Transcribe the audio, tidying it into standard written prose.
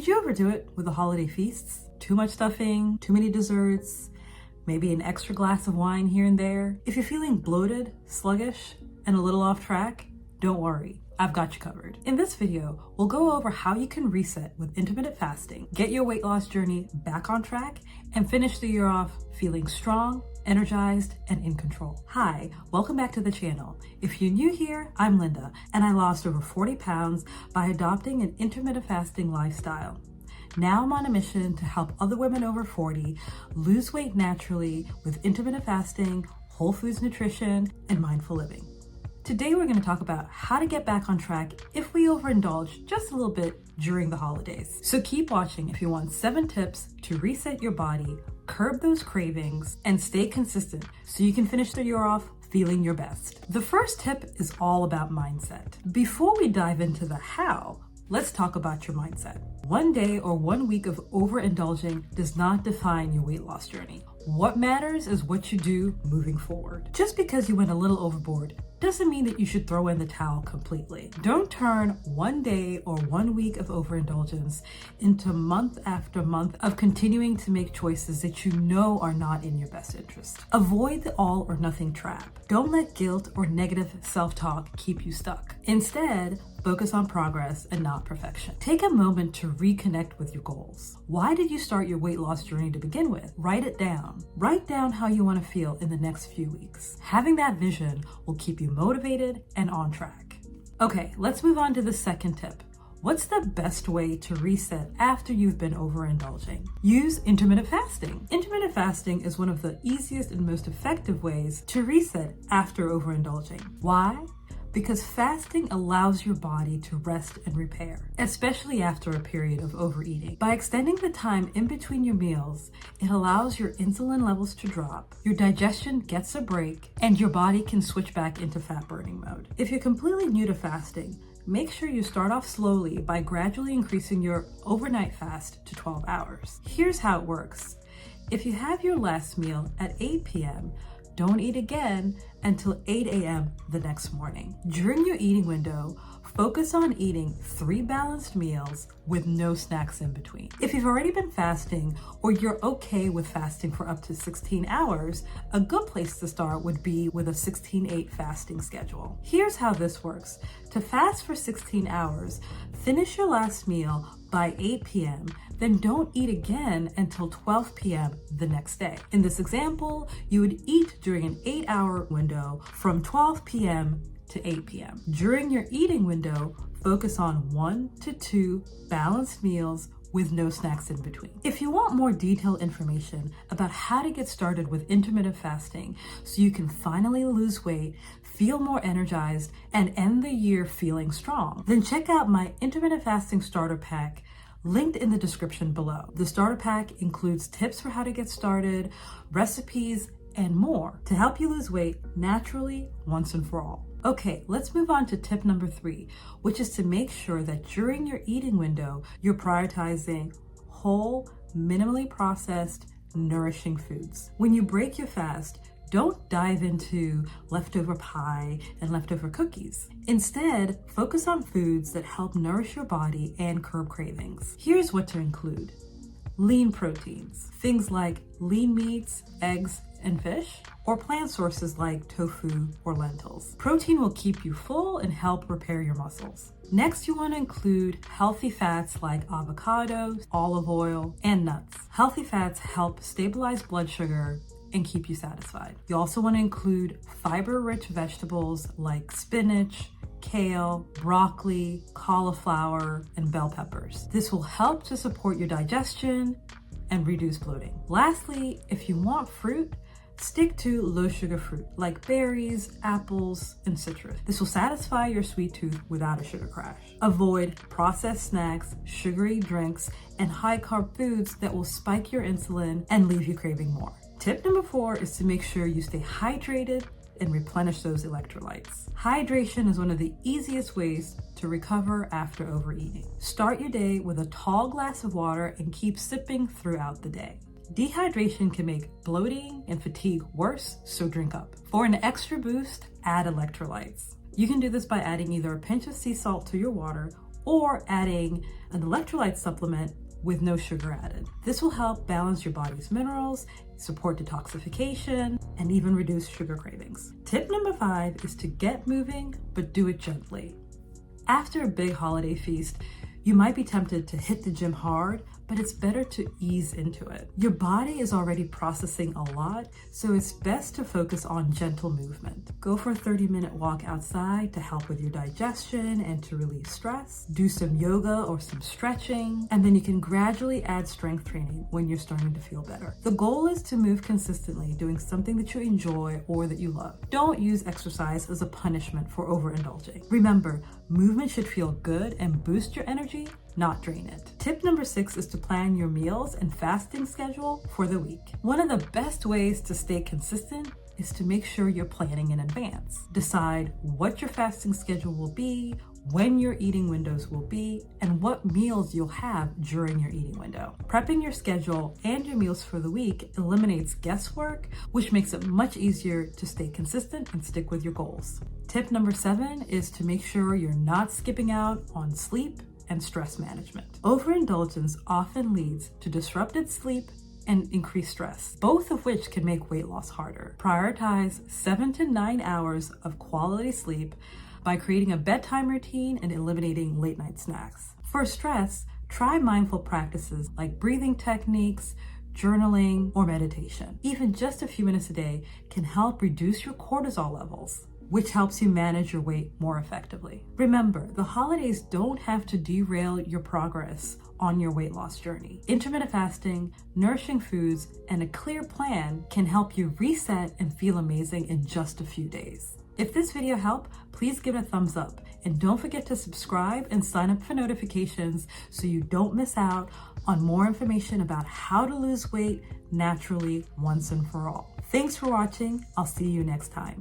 you overdo it with the holiday feasts? Too much stuffing, too many desserts, maybe an extra glass of wine here and there? If you're feeling bloated, sluggish, and a little off track, don't worry, I've got you covered. In this video, we'll go over how you can reset with intermittent fasting, get your weight loss journey back on track, and finish the year off feeling strong, energized, and in control. Hi, welcome back to the channel. If you're new here, I'm Linda, and I lost over 40 pounds by adopting an intermittent fasting lifestyle. Now I'm on a mission to help other women over 40 lose weight naturally with intermittent fasting, whole foods nutrition, and mindful living. Today we're going to talk about how to get back on track if we overindulge just a little bit during the holidays. So keep watching if you want 7 tips to reset your body, curb those cravings, and stay consistent so you can finish the year off feeling your best. The first tip is all about mindset. Before we dive into the how, let's talk about your mindset. One day or 1 week of overindulging does not define your weight loss journey. What matters is what you do moving forward. Just because you went a little overboard doesn't mean that you should throw in the towel completely. Don't turn one day or 1 week of overindulgence into month after month of continuing to make choices that you know are not in your best interest. Avoid the all or nothing trap. Don't let guilt or negative self-talk keep you stuck. Instead, focus on progress and not perfection. Take a moment to reconnect with your goals. Why did you start your weight loss journey to begin with? Write it down. Write down how you want to feel in the next few weeks. Having that vision will keep you motivated and on track. Okay, let's move on to the second tip. What's the best way to reset after you've been overindulging? Use intermittent fasting. Intermittent fasting is one of the easiest and most effective ways to reset after overindulging. Why? Because fasting allows your body to rest and repair, especially after a period of overeating. By extending the time in between your meals, it allows your insulin levels to drop, your digestion gets a break, and your body can switch back into fat burning mode. If you're completely new to fasting, make sure you start off slowly by gradually increasing your overnight fast to 12 hours. Here's how it works. If you have your last meal at 8 p.m., don't eat again until 8 a.m. the next morning. During your eating window, focus on eating 3 balanced meals with no snacks in between. If you've already been fasting or you're okay with fasting for up to 16 hours, a good place to start would be with a 16-8 fasting schedule. Here's how this works. To fast for 16 hours, finish your last meal by 8 p.m., then don't eat again until 12 p.m. the next day. In this example, you would eat during an 8-hour window from 12 p.m. to 8 p.m. During your eating window, focus on 1 to 2 balanced meals with no snacks in between. If you want more detailed information about how to get started with intermittent fasting so you can finally lose weight, feel more energized, and end the year feeling strong, then check out my intermittent fasting starter pack linked in the description below. The starter pack includes tips for how to get started, recipes, and more to help you lose weight naturally once and for all. Okay, let's move on to tip number 3, which is to make sure that during your eating window, you're prioritizing whole, minimally processed, nourishing foods. When you break your fast, don't dive into leftover pie and leftover cookies. Instead, focus on foods that help nourish your body and curb cravings. Here's what to include. Lean proteins, things like lean meats, eggs, and fish, or plant sources like tofu or lentils. Protein will keep you full and help repair your muscles. Next, you want to include healthy fats like avocados, olive oil, and nuts. Healthy fats help stabilize blood sugar and keep you satisfied. You also want to include fiber-rich vegetables like spinach, kale, broccoli, cauliflower, and bell peppers. This will help to support your digestion and reduce bloating. Lastly, if you want fruit, stick to low sugar fruit like berries, apples, and citrus. This will satisfy your sweet tooth without a sugar crash. Avoid processed snacks, sugary drinks, and high carb foods that will spike your insulin and leave you craving more. Tip number 4 is to make sure you stay hydrated and replenish those electrolytes. Hydration is one of the easiest ways to recover after overeating. Start your day with a tall glass of water and keep sipping throughout the day. Dehydration can make bloating and fatigue worse, so drink up. For an extra boost, add electrolytes. You can do this by adding either a pinch of sea salt to your water or adding an electrolyte supplement with no sugar added. This will help balance your body's minerals, support detoxification, and even reduce sugar cravings. Tip number 5 is to get moving, but do it gently. After a big holiday feast, you might be tempted to hit the gym hard, but it's better to ease into it. Your body is already processing a lot, so it's best to focus on gentle movement. Go for a 30-minute walk outside to help with your digestion and to relieve stress. Do some yoga or some stretching, and then you can gradually add strength training when you're starting to feel better. The goal is to move consistently, doing something that you enjoy or that you love. Don't use exercise as a punishment for overindulging. Remember, movement should feel good and boost your energy, not drain it. Tip number 6 is to plan your meals and fasting schedule for the week. One of the best ways to stay consistent is to make sure you're planning in advance. Decide what your fasting schedule will be, when your eating windows will be, and what meals you'll have during your eating window. Prepping your schedule and your meals for the week eliminates guesswork, which makes it much easier to stay consistent and stick with your goals. Tip number 7 is to make sure you're not skipping out on sleep and stress management. Overindulgence often leads to disrupted sleep and increased stress, both of which can make weight loss harder. Prioritize 7 to 9 hours of quality sleep by creating a bedtime routine and eliminating late night snacks. For stress, try mindful practices like breathing techniques, journaling, or meditation. Even just a few minutes a day can help reduce your cortisol levels, which helps you manage your weight more effectively. Remember, the holidays don't have to derail your progress on your weight loss journey. Intermittent fasting, nourishing foods, and a clear plan can help you reset and feel amazing in just a few days. If this video helped, please give it a thumbs up. And don't forget to subscribe and sign up for notifications so you don't miss out on more information about how to lose weight naturally once and for all. Thanks for watching. I'll see you next time.